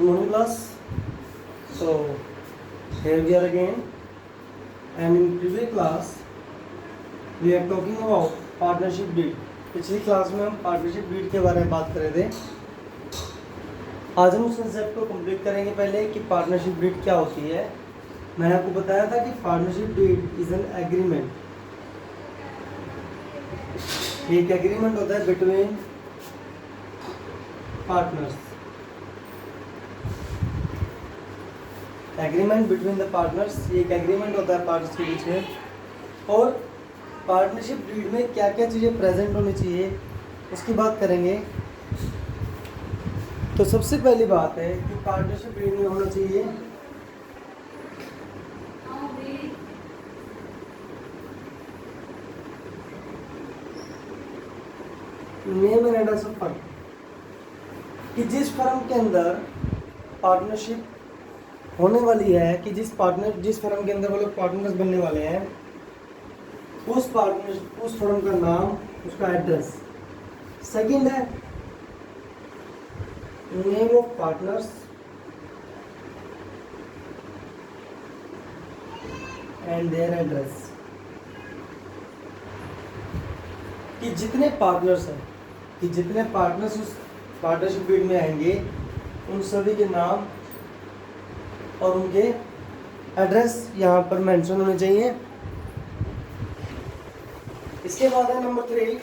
morning class. So here we are again, and in previous class we are talking about partnership deed. पिछली class में हम partnership deed के बारे में बात कर रहे थे. आज हम उस कंसेप्ट को कंप्लीट करेंगे. पहले कि पार्टनरशिप डीड क्या होती है. मैंने आपको बताया था कि partnership deed is an agreement. एक एग्रीमेंट होता है between partners. Agreement between the partners, ये एक एग्रीमेंट होता है पार्टनर्स के बीच में. और पार्टनरशिप डीड में क्या क्या चीज़ें प्रेजेंट होनी चाहिए उसकी बात करेंगे. तो सबसे पहली बात है कि पार्टनरशिप डीड में होना चाहिए name and address of firm. कि जिस फर्म के अंदर पार्टनरशिप होने वाली है, कि जिस फर्म के अंदर वो लोग पार्टनर्स बनने वाले हैं, उस फर्म का नाम, उसका एड्रेस. सेकंड है name of partners and their address. कि जितने पार्टनर्स हैं, कि जितने पार्टनर्स उस पार्टनरशिप डीड में आएंगे, उन सभी के नाम और उनके एड्रेस यहाँ पर मेंशन होने चाहिए. इसके बाद है नंबर 3,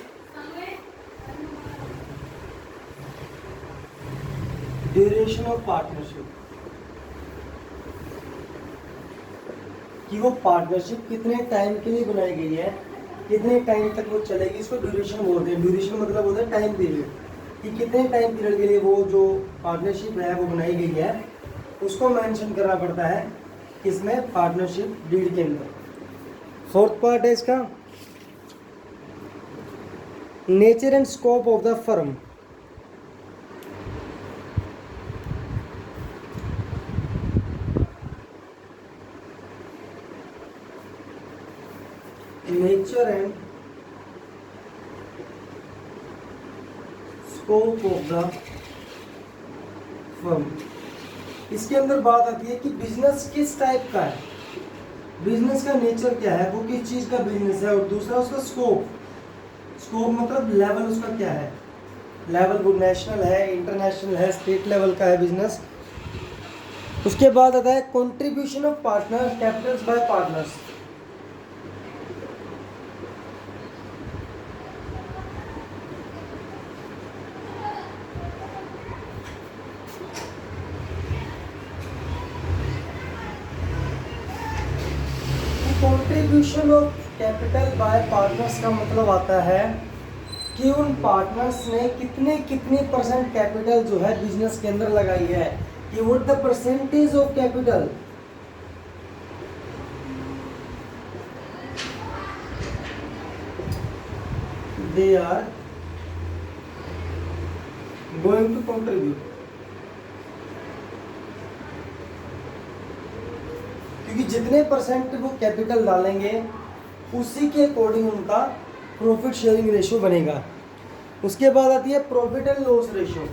ड्यूरेशन ऑफ पार्टनरशिप. कि वो पार्टनरशिप कितने टाइम के लिए बनाई गई है, कितने टाइम तक वो चलेगी, इसको ड्यूरेशन बोलते हैं. ड्यूरेशन मतलब होता है टाइम पीरियड. कि कितने टाइम पीरियड के लिए वो जो पार्टनरशिप है वो बनाई गई है, उसको मेंशन करना पड़ता है किसमें, पार्टनरशिप डीड के अंदर. फोर्थ पार्ट है इसका nature and scope of the firm. Nature and scope of the firm. इसके अंदर बात आती है कि बिजनेस किस टाइप का है, बिजनेस का नेचर क्या है, वो किस चीज का बिजनेस है. और दूसरा उसका स्कोप. स्कोप मतलब लेवल उसका क्या है, लेवल वो नेशनल है, इंटरनेशनल है, स्टेट लेवल का है बिजनेस. उसके बाद आता है contribution of partner Capitals bye partners. Contribution of capital by partners का मतलब आता है कि उन पार्टनर्स ने कितने परसेंट कैपिटल जो है बिजनेस के अंदर लगाई है. कि what the percentage of capital they are going to contribute. क्योंकि जितने परसेंट वो कैपिटल डालेंगे उसी के अकॉर्डिंग उनका प्रॉफिट शेयरिंग रेशियो बनेगा. उसके बाद आती है प्रॉफिट एंड लॉस रेशियो.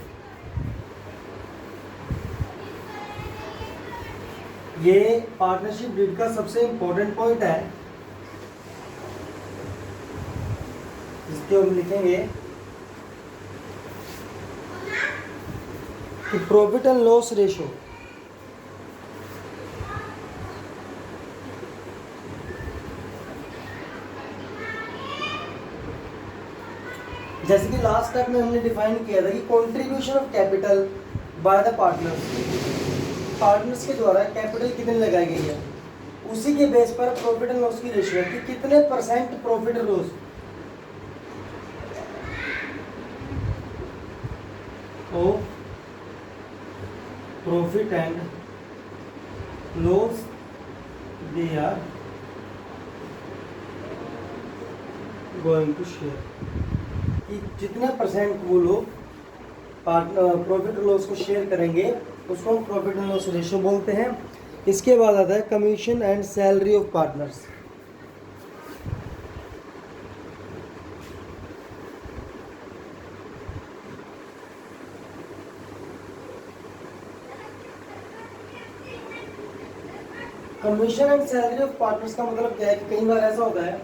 ये पार्टनरशिप डीड का सबसे इंपॉर्टेंट पॉइंट है, जिसके हम लिखेंगे कि प्रॉफिट एंड लॉस रेशियो. जैसे कि लास्ट टाइम में हमने डिफाइन किया था कि contribution of capital by the partners. Partners के द्वारा कैपिटल कितनी लगाई गई है, उसी के बेस पर प्रॉफिट एंड लॉस की रेशियो है कि कितने परसेंट प्रॉफिट और loss of profit and loss they are going to share. कि जितने परसेंट वो लोग प्रॉफिट और लॉस को शेयर करेंगे उसको हम प्रॉफिट एंड लॉस रेशियो बोलते हैं. इसके बाद आता है commission and salary of partners. Commission and salary of partners का मतलब क्या है कि कई बार ऐसा होता है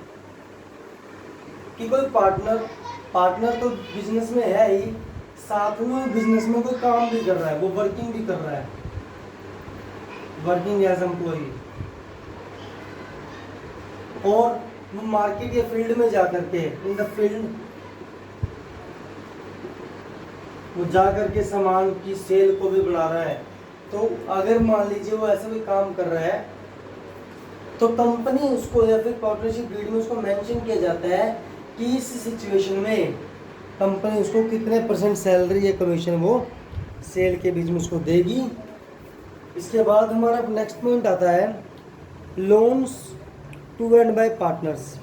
कि कोई पार्टनर तो बिजनेस में है ही, साथ में बिजनेस में कोई काम भी कर रहा है, वो वर्किंग भी कर रहा है, वर्किंग एज एम्प्लॉई, और वो मार्केट या फील्ड में जा करके इन द फील्ड वो जा करके सामान की सेल को भी बढ़ा रहा है। तो अगर मान लीजिए वो ऐसा भी काम कर रहा है तो कंपनी उसको या फिर पार्टनरशिप डीड में उसको मेंशन किया जाता है कि इस सिचुएशन में कंपनी उसको कितने % सैलरी या कमीशन वो सेल के बीच में उसको देगी। इसके बाद हमारा नेक्स्ट पॉइंट आता है loans to and by partners.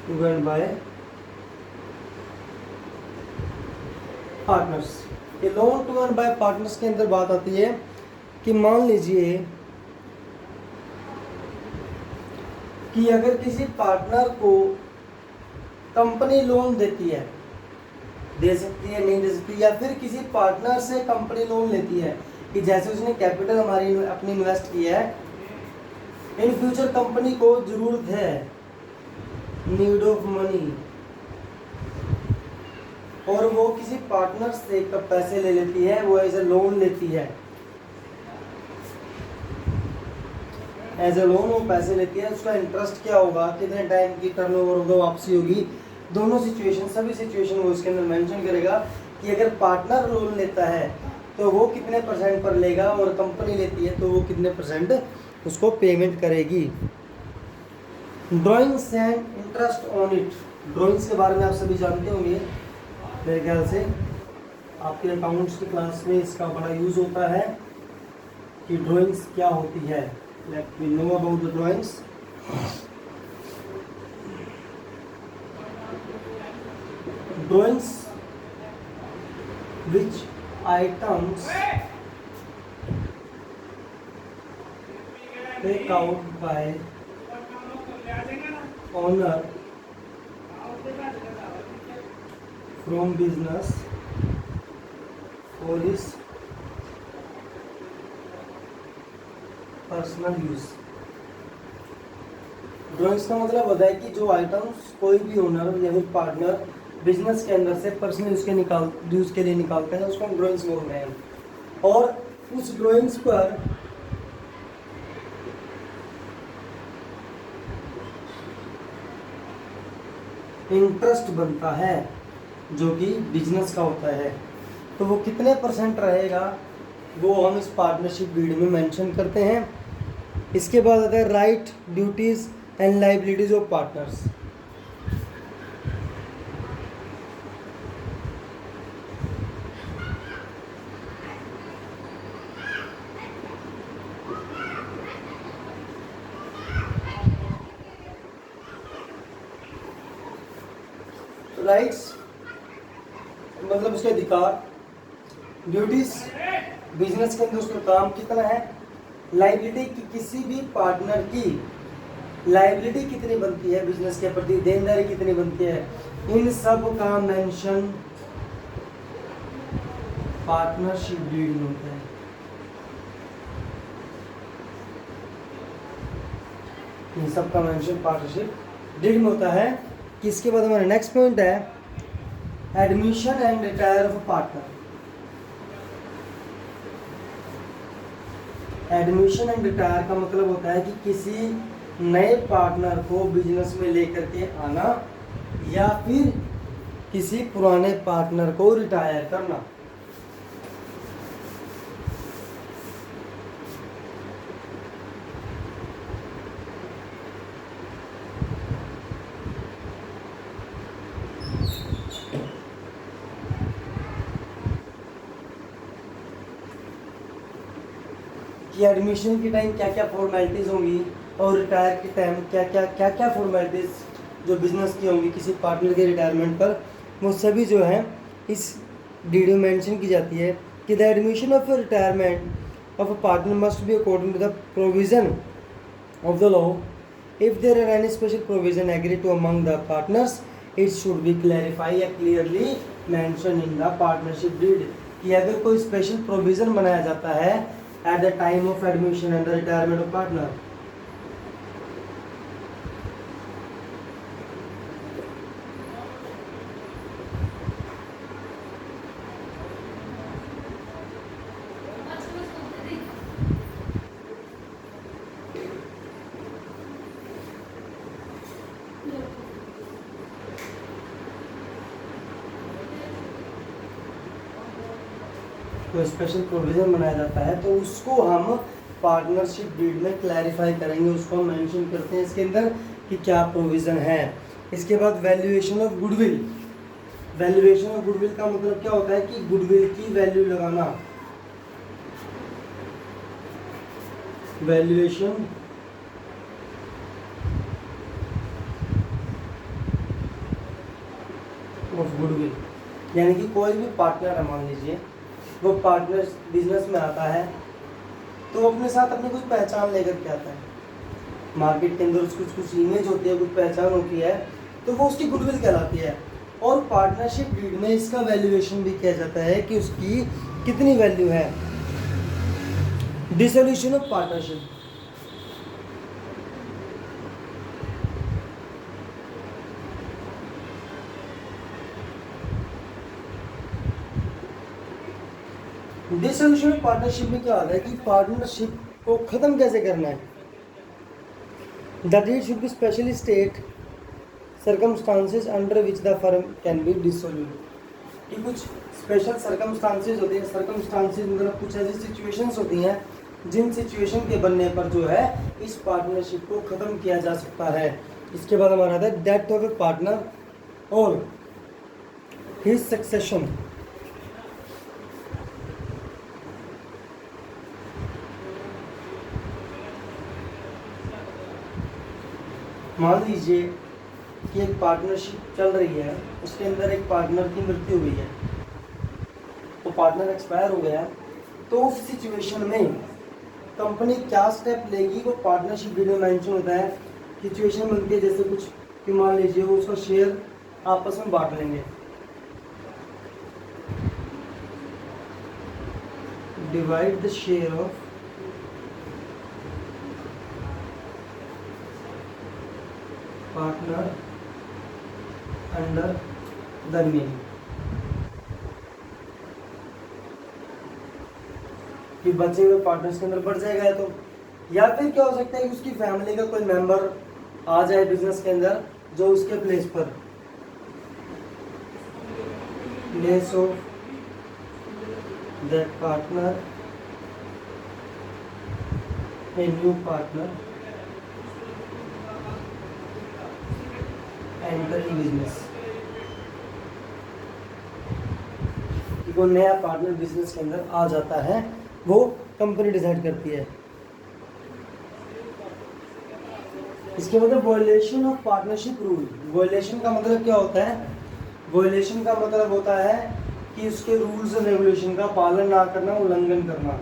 To and by partners. ये loan to and by partners के अंदर बात आती है कि मान लीजिए कि अगर किसी पार्टनर को कंपनी लोन देती है, दे सकती है नहीं दे सकती, या फिर किसी पार्टनर से कंपनी लोन लेती है कि जैसे उसने कैपिटल हमारी अपनी इन्वेस्ट किया है, इन फ्यूचर कंपनी को जरूरत है, नीड ऑफ मनी, और वो किसी पार्टनर से पैसे ले लेती है, वो एज ए लोन लेती है, एज ए लोन वो पैसे लेती है। उसका इंटरेस्ट क्या होगा, कितने टाइम की टर्नओवर होगा, वापसी होगी, दोनों सिचुएशन सभी सिचुएशन वो इसके अंदर मेंशन करेगा कि अगर पार्टनर लोन लेता है तो वो कितने % पर लेगा और कंपनी लेती है तो वो कितने % उसको पेमेंट करेगी। Drawings and interest on it. Drawings के बारे में आप सभी जानते होंगे, मेरे ख्याल से आपके अकाउंट्स की क्लास में इसका बड़ा यूज़ होता है कि ड्राइंग्स क्या होती है। Let me know about the drawings. Drawings which items take out by owner from business for his personal use. Drawings का मतलब होता है कि जो आइटम्स कोई भी ओनर या फिर पार्टनर बिजनेस के अंदर से पर्सनल यूज के लिए निकालते हैं, उसको हम ड्राइंग्स बोलते हैं। और उस ड्राइंग्स पर इंटरेस्ट बनता है जो कि बिजनेस का होता है, तो वो कितने % रहेगा वो हम इस पार्टनरशिप डीड में मेंशन करते हैं। इसके बाद आता है right, duties and liabilities of partners. Rights मतलब उसके अधिकार, ड्यूटीज बिजनेस के अंदर उसका काम कितना है, लाइबिलिटी की किसी भी पार्टनर की लाइबिलिटी कितनी बनती है बिजनेस के प्रति, देनदारी कितनी बनती है, इन सब का मेंशन पार्टनरशिप डीड में होता है। इन सब का मेंशन पार्टनरशिप डीड में होता है। कि इसके बाद हमारा नेक्स्ट पॉइंट है admission and retire of partner. Admission and retire का मतलब होता है कि किसी नए पार्टनर को बिजनेस में लेकर के आना या फिर किसी पुराने पार्टनर को रिटायर करना। कि एडमिशन के टाइम क्या क्या फॉर्मेलिटीज़ होंगी और रिटायर के टाइम क्या क्या फॉर्मेलिटीज़ जो बिजनेस की होंगी किसी पार्टनर के रिटायरमेंट पर, वो सभी जो है इस डीडी में मेंशन की जाती है कि the admission of retirement of a partner must be according to the provision of the law If there are any special provision agreed to among the partners, it should be clarified या clearly mentioned in the partnership deed. कि अगर कोई special provision बनाया जाता है at the time of admission and the retirement of partner, कोई special provision बनाया जाता है तो उसको हम पार्टनरशिप डीड में क्लैरिफाई करेंगे, उसको हम मेंशन करते हैं इसके अंदर कि क्या प्रोविज़न है। इसके बाद valuation of goodwill. Valuation of goodwill का मतलब क्या होता है कि गुडविल की वैल्यू लगाना। वैल्यूएशन ऑफ गुडविल यानी कि कोई भी पार्टनर है, मान लीजिए वो पार्टनर बिजनेस में आता है तो अपने साथ अपनी कुछ पहचान लेकर के आता है। मार्केट के अंदर कुछ इमेज होती है, कुछ पहचान होती है, तो वो उसकी गुडविल कहलाती है। और पार्टनरशिप डीड में इसका वैल्यूएशन भी किया जाता है कि उसकी कितनी वैल्यू है। Dissolution of partnership. Dissolution of partnership में क्या होता है कि पार्टनरशिप को खत्म कैसे करना है। The deed should be specially state circumstances under which the firm can be dissolute. कि कुछ स्पेशल सर्कमस्टांसेस होते हैं, सर्कमस्टांसेस मतलब कुछ ऐसी सिचुएशंस होती हैं जिन सिचुएशन के बनने पर जो है इस पार्टनरशिप को ख़त्म किया जा सकता है। इसके बाद हमारा आता है डेथ ऑफ ए पार्टनर और हिज सक्सेशन। मान लीजिए कि एक पार्टनरशिप चल रही है, उसके अंदर एक पार्टनर की मृत्यु हुई है, तो पार्टनर एक्सपायर हो गया, तो उस सिचुएशन में कंपनी क्या स्टेप लेगी वो पार्टनरशिप डीड में मेंशन होता है। सिचुएशन बनती है जैसे कुछ कि मान लीजिए वो उसका शेयर आपस में बांट लेंगे, divide the share of partner under the name. कि बचे हुए पार्टनर्स के अंदर बढ़ जाएगा तो, या फिर क्या हो सकता है कि उसकी फैमिली का कोई मेंबर आ जाए बिजनेस के अंदर जो उसके प्लेस पर place of that partner a new partner enter in business. वो नया पार्टनर बिजनेस के अंदर आ जाता है, वो कंपनी डिसाइड करती है। इसके बाद violation of partnership rule. Violation का मतलब क्या होता है? वॉयलेशन का मतलब होता है कि उसके रूल्स और रेगुलेशन का पालन ना करना, उल्लंघन करना।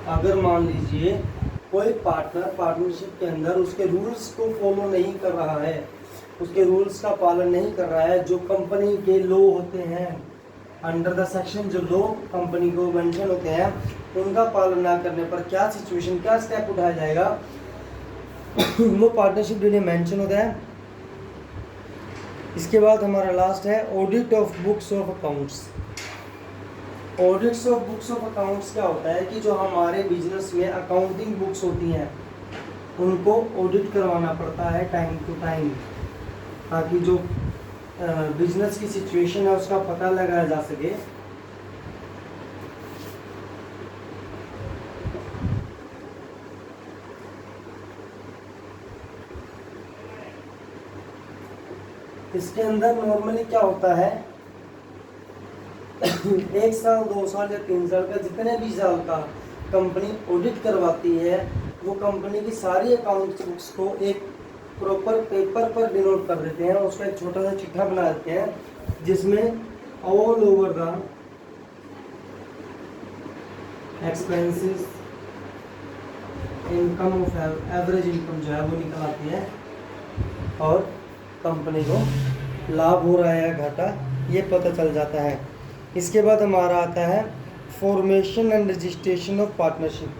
अगर मान लीजिए कोई पार्टनर पार्टनरशिप के अंदर उसके रूल्स को फॉलो नहीं कर रहा है, उसके रूल्स का पालन नहीं कर रहा है, जो कंपनी के लॉ होते हैं अंडर द सेक्शन, जो लॉ कंपनी को मेंशन होते हैं, उनका पालन ना करने पर क्या सिचुएशन, क्या स्टेप उठाया जाएगा वो पार्टनरशिप डीड में मेंशन होता है। इसके बाद हमारा लास्ट है audit of books of accounts. Audits of books of accounts क्या होता है कि जो हमारे बिजनेस में अकाउंटिंग बुक्स होती हैं उनको ऑडिट करवाना पड़ता है टाइम टू टाइम, ताकि जो बिजनेस की सिचुएशन है उसका पता लगाया जा सके। इसके अंदर नॉर्मली क्या होता है 1 साल 2 साल या 3 साल का, जितने भी साल का कंपनी ऑडिट करवाती है वो कंपनी की सारी अकाउंट बुक्स को एक प्रॉपर पेपर पर डिनोट कर देते हैं, उसका एक छोटा सा चिट्ठा बना देते हैं जिसमें all over the expenses, income of average income जो है वो निकल आती है और कंपनी को लाभ हो रहा है या घाटा ये पता चल जाता है। इसके बाद हमारा आता है formation and registration of partnership.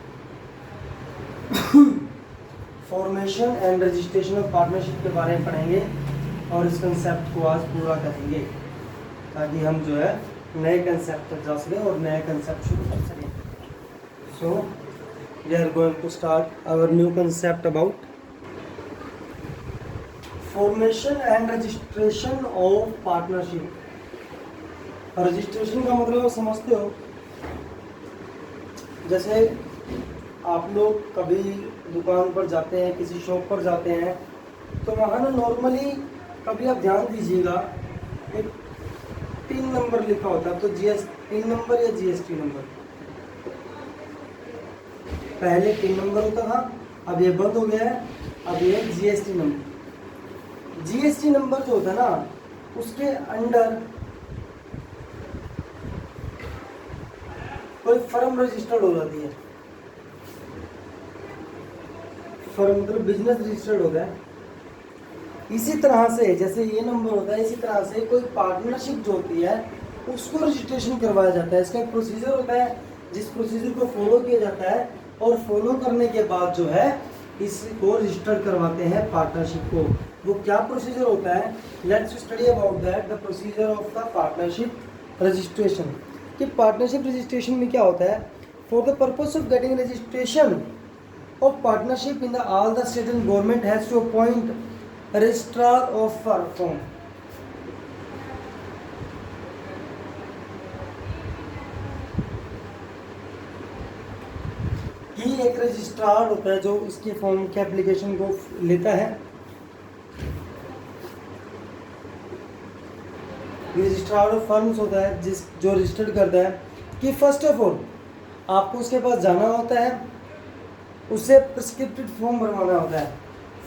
Formation and registration of partnership के बारे में पढ़ेंगे और इस कंसेप्ट को आज पूरा करेंगे ताकि हम जो है नए कंसेप्ट तक जा सकें और नया कंसेप्ट शुरू कर सकें। So we are going to start our new concept about formation and registration of partnership. Registration का मतलब आप समझते हो, जैसे आप लोग कभी दुकान पर जाते हैं, किसी शॉप पर जाते हैं, तो वहाँ ना नॉर्मली कभी आप ध्यान दीजिएगा एक पिन नंबर लिखा होता है, तो पिन नंबर या जीएसटी नंबर। पहले पिन नंबर होता था, अब ये बंद हो गया है, अब ये जीएसटी नंबर। जीएसटी नंबर जो होता है ना, उसके अंडर कोई फर्म रजिस्टर्ड हो जाती है। फर्म मतलब बिजनेस रजिस्टर्ड होता है। इसी तरह से जैसे ये नंबर होता है, इसी तरह से कोई पार्टनरशिप जो होती है उसको रजिस्ट्रेशन करवाया जाता है। इसका एक प्रोसीजर होता है जिस प्रोसीजर को फॉलो किया जाता है और फॉलो करने के बाद जो है इसको रजिस्टर करवाते हैं पार्टनरशिप को। वो क्या प्रोसीजर होता है, let's study about that, the procedure of the partnership registration. कि पार्टनरशिप रजिस्ट्रेशन में क्या होता है, for the purpose of getting registration of partnership in the all the state and government has to appoint registrar of firm. कि एक registrar होता है जो इसकी फॉर्म के एप्लीकेशन को लेता है। रजिस्ट्रार ऑफ फर्म्स होता है जो रजिस्टर्ड करता है कि फर्स्ट ऑफ ऑल आपको उसके पास जाना होता है, उससे प्रिस्क्रिप्टेड फॉर्म भरवाना होता है।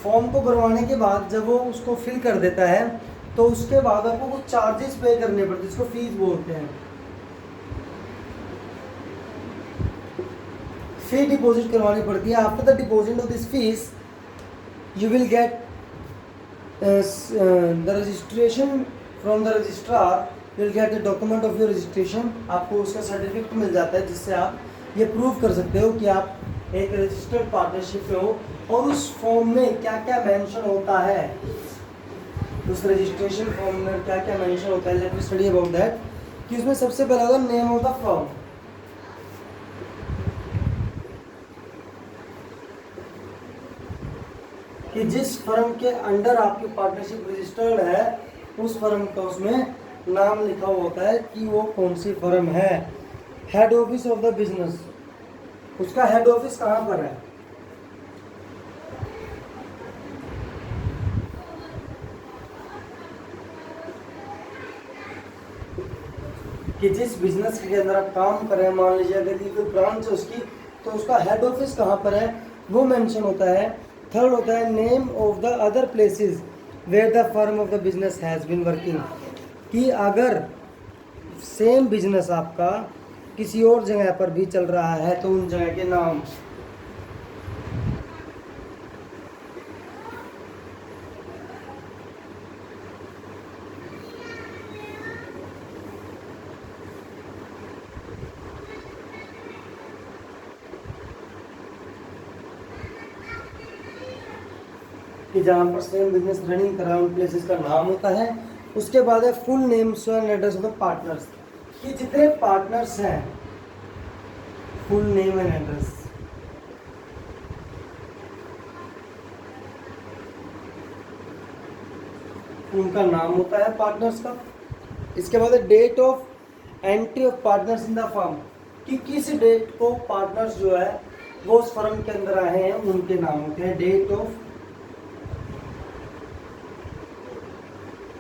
फॉर्म को भरवाने के बाद जब वो उसको फिल कर देता है तो उसके बाद आपको कुछ चार्जेस पे करने पड़ते हैं, जिसको फीस बोलते हैं। फी डिपॉजिट करवानी पड़ती है। After the deposit of this fees you will get the registration from the registrar, you will get the document of your registration. आपको उसका सर्टिफिकेट मिल जाता है जिससे आप ये प्रूव कर सकते हो कि आप एक रजिस्टर्ड पार्टनरशिप में हो। और उस फॉर्म में क्या क्या मेंशन होता है, उस रजिस्ट्रेशन फॉर्म में क्या क्या मेंशन होता है, let me study about that. कि उसमें सबसे पहला होगा नेम ऑफ द फर्म। कि जिस फर्म के अंडर आपकी पार्टनरशिप रजिस्टर्ड है उस फर्म का उसमें नाम लिखा हुआ होता है कि वो कौन सी फर्म है। Head office of the business, उसका हेड ऑफिस कहाँ पर है। कि जिस बिजनेस के अंदर आप काम कर रहे हैं, मान लीजिए अगर कोई ब्रांच है उसकी, तो उसका हेड ऑफिस कहाँ पर है वो मेंशन होता है। थर्ड होता है name of the other places where the firm of the business has been working. कि अगर सेम बिजनेस आपका किसी और जगह पर भी चल रहा है तो उन जगह के नाम। कि जहाँ पर सेम बिजनेस रनिंग कर रहा है उन प्लेसेस का नाम होता है। उसके बाद है full names and address of the partners. कि जितने पार्टनर्स हैं फुल नेम एंड एड्रेस। उनका नाम होता है पार्टनर्स का। इसके बाद है date of entry of partners in the firm. कि किस डेट को पार्टनर्स जो है वो उस फर्म के अंदर आए हैं उनके नाम होते हैं। Date of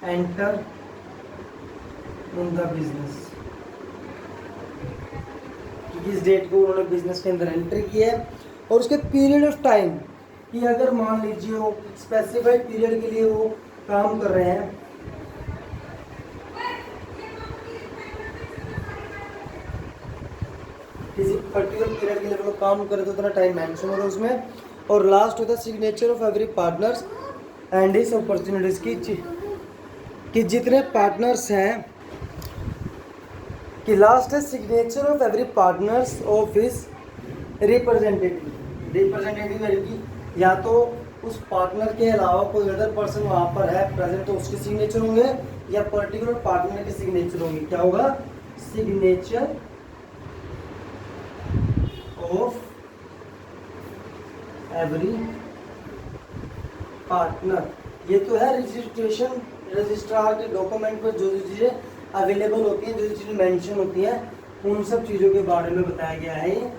enter in the business, किस डेट को उन्होंने बिजनेस के अंदर एंटर किया है। और उसके पीरियड ऑफ टाइम कि अगर मान लीजिए वो स्पेसिफाइड पीरियड के लिए वो काम कर रहे हैं किसी पर्टिकुलर पीरियड के लिए लोग काम करे तो उतना टाइम मेंशन होता है उसमें। और लास्ट होता है signature of every partners and his opportunities कि जितने पार्टनर्स हैं कि लास्ट है signature of every partners of his representative लड़की, या तो उस पार्टनर के अलावा कोई अदर पर्सन वहाँ पर है प्रेजेंट तो उसके सिग्नेचर होंगे, या पर्टिकुलर पार्टनर के सिग्नेचर होंगे। क्या होगा? Signature of every partner. ये तो है रजिस्ट्रेशन, रजिस्ट्रार के डॉक्यूमेंट में जो जो चीज़ें अवेलेबल होती हैं, जो जो चीज़ें मेंशन होती हैं, उन सब चीज़ों के बारे में बताया गया है।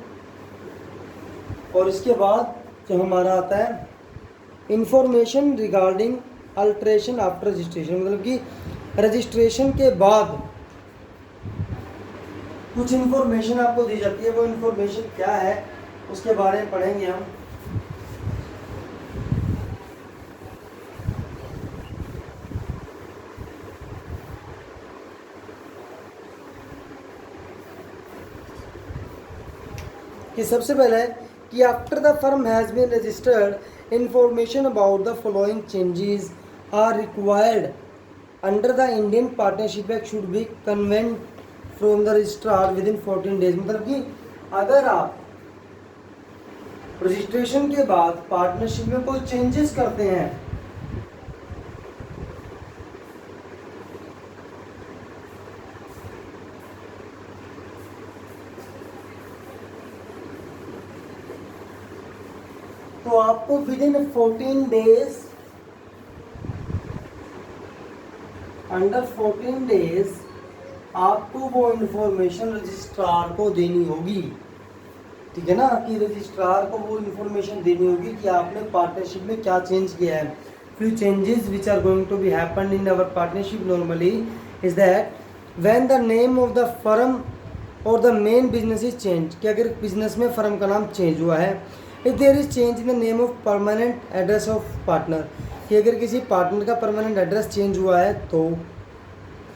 और इसके बाद जो हमारा आता है information regarding alteration after registration, मतलब कि रजिस्ट्रेशन के बाद कुछ इन्फॉर्मेशन आपको दी जाती है। वो इन्फॉर्मेशन क्या है उसके बारे में पढ़ेंगे हम। कि सबसे पहले कि after the firm has been registered information about the following changes are required under the Indian partnership act should be conveyed from the registrar with in 14 days. मतलब कि अगर आप रजिस्ट्रेशन के बाद पार्टनरशिप में कोई चेंजेस करते हैं तो आपको with in 14 days, under 14 days आपको वो इंफॉर्मेशन रजिस्ट्रार को देनी होगी। ठीक है ना, कि रजिस्ट्रार को वो इंफॉर्मेशन देनी होगी कि आपने पार्टनरशिप में क्या चेंज किया है। Few changes which are going to be happen in our partnership normally is that when the name of the firm और the main business is change, कि अगर बिजनेस में फर्म का नाम चेंज हुआ है, if there is change in the name of permanent address of partner, कि अगर किसी पार्टनर का परमानेंट एड्रेस चेंज हुआ है तो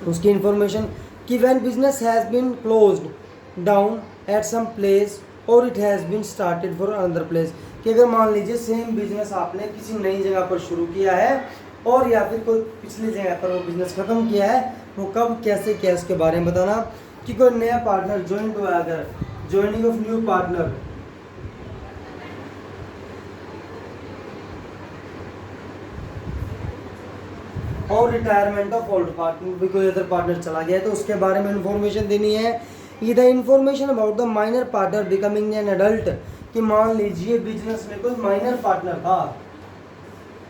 उसकी इंफॉर्मेशन, कि when business has been closed down at some place और it has been started for another place, कि अगर मान लीजिए सेम बिजनेस आपने किसी नई जगह पर शुरू किया है और या फिर कोई पिछली जगह पर वो बिजनेस ख़त्म किया है, वो कब कैसे किया इसके बारे में बताना। कि कोई नया पार्टनर ज्वाइन हुआ, अगर ज्वाइनिंग ऑफ न्यू पार्टनर, और रिटायरमेंट ऑफ ओल्ड पार्टनर, भी कोई अदर पार्टनर चला गया है तो उसके बारे में इंफॉर्मेशन देनी है। ये the information about the minor partner becoming an adult, कि मान लीजिए बिजनेस में कोई माइनर पार्टनर था,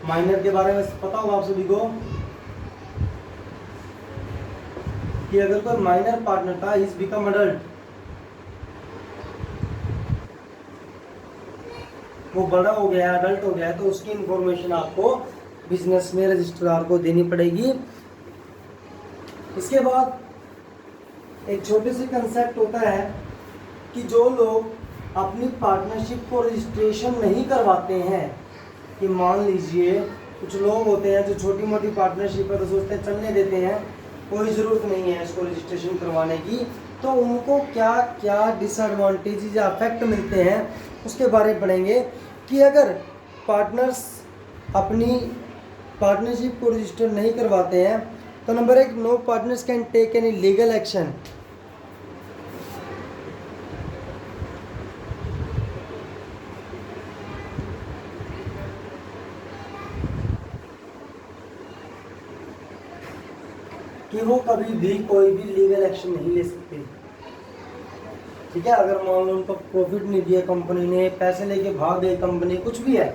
माइनर के बारे में पता होगा आप सभी को कि अगर कोई माइनर पार्टनर था, इज बिकम एडल्ट, वो बड़ा हो गया, एडल्ट हो गया, तो उसकी इंफॉर्मेशन आपको बिजनेस में रजिस्ट्रार को देनी पड़ेगी। इसके बाद एक छोटी सी कंसेप्ट होता है कि जो लोग अपनी पार्टनरशिप को रजिस्ट्रेशन नहीं करवाते हैं, कि मान लीजिए कुछ लोग होते हैं जो छोटी मोटी पार्टनरशिप है तो सोचते हैं चलने देते हैं, कोई ज़रूरत नहीं है इसको रजिस्ट्रेशन करवाने की, तो उनको क्या क्या डिसएडवांटेजेस या अफेक्ट मिलते हैं उसके बारे में पढ़ेंगे। कि अगर पार्टनर्स अपनी पार्टनरशिप को रजिस्टर नहीं करवाते हैं तो number 1, no partners can take any legal action, कि वो कभी भी कोई भी लीगल एक्शन नहीं ले सकते। ठीक है, अगर मान लो उनको प्रॉफिट नहीं दिया कंपनी ने, पैसे लेके भाग गई कंपनी, कुछ भी है,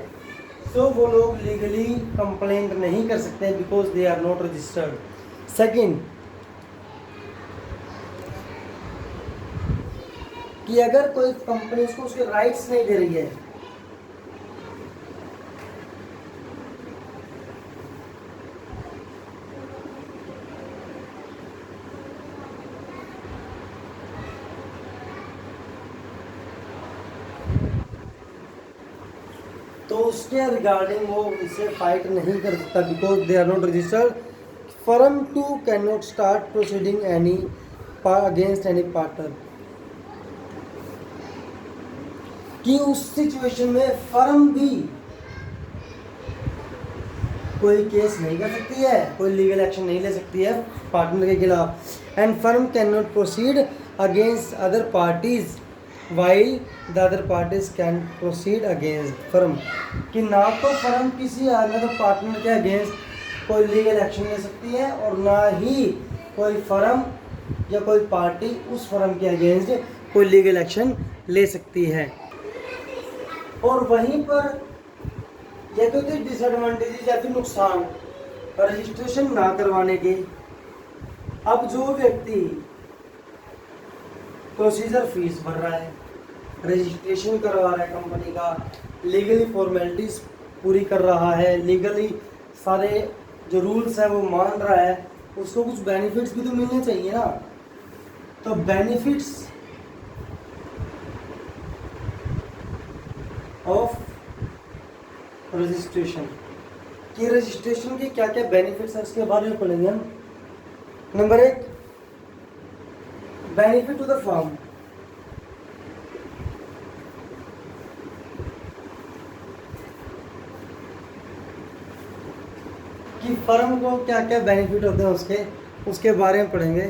तो वो लोग लीगली कंप्लेंट नहीं कर सकते because they are not registered. Second, कि अगर कोई कंपनी उसको उसके राइट्स नहीं दे रही है, तो उसके रिगार्डिंग वो इसे फाइट नहीं कर सकता because they are not registered. Firm too can not start proceeding any against any partner, कि उस सिचुएशन में फर्म भी कोई केस नहीं कर सकती है, कोई लीगल एक्शन नहीं ले सकती है पार्टनर के खिलाफ। And firm can not proceed against other parties while the other parties can proceed against firm, कि ना तो फर्म किसी अदर पार्टनर के अगेंस्ट कोई लीगल एक्शन ले सकती है और ना ही कोई फर्म या कोई पार्टी उस फर्म के अगेंस्ट कोई लीगल एक्शन ले सकती है। और वहीं पर ये तो थे डिसएडवांटेजेस या फिर नुकसान रजिस्ट्रेशन ना करवाने के। अब जो व्यक्ति प्रोसीजर फीस भर रहा है, रजिस्ट्रेशन करवा रहा है कंपनी का, लीगली फॉर्मेलिटीज पूरी कर रहा है, लीगली सारे जो रूल्स है वो मान रहा है, उसको कुछ बेनिफिट्स भी तो मिलने चाहिए ना। तो बेनिफिट्स ऑफ रजिस्ट्रेशन, कि रजिस्ट्रेशन के क्या क्या बेनिफिट्स है उसके बारे में पढ़ेंगे हम। Number 1, benefit to the firm. कि फर्म को क्या क्या बेनिफिट होते हैं उसके बारे में पढ़ेंगे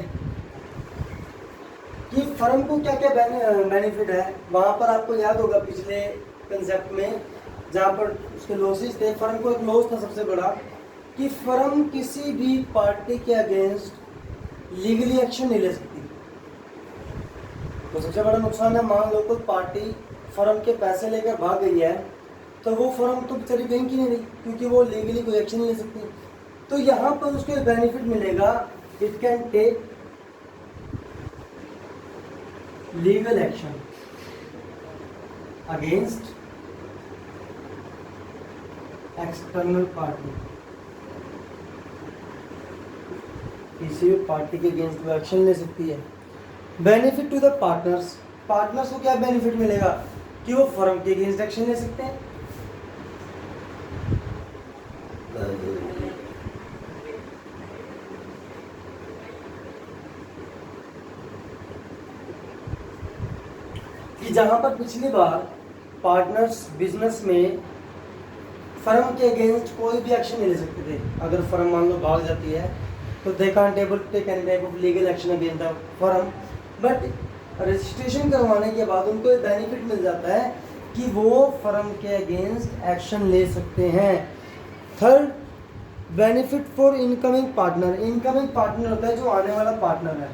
कि फर्म को क्या क्या बेनिफिट है। वहाँ पर आपको याद होगा पिछले कंसेप्ट में जहाँ पर उसके लॉसेस थे, फर्म को एक लॉस था सबसे बड़ा कि फर्म किसी भी पार्टी के अगेंस्ट लीगली एक्शन नहीं ले सकती। तो सबसे बड़ा नुकसान है, मान लो कोई पार्टी फर्म के पैसे लेकर भाग गई है तो वो फर्म तो बेचारी कहीं की नहीं रही क्योंकि वो लीगली कोई एक्शन नहीं ले सकती। तो यहाँ पर उसको बेनिफिट मिलेगा, it can take legal action against external party, किसी भी पार्टी के अगेंस्ट वो एक्शन ले सकती है। Benefit to the partners, partners को क्या बेनिफिट मिलेगा कि वो फर्म के अगेंस्ट एक्शन ले सकते हैं। कि जहां पर पिछली बार पार्टनर्स बिजनेस में फर्म के अगेंस्ट कोई भी एक्शन नहीं ले सकते थे, अगर फर्म मान लो भाग जाती है तो they can't able to take any type of legal action against the firm. But registration करवाने के बाद उनको एक बेनिफिट मिल जाता है कि वो फर्म के अगेंस्ट एक्शन ले सकते हैं। Third, benefit for incoming partner. Incoming partner होता है जो आने वाला पार्टनर है,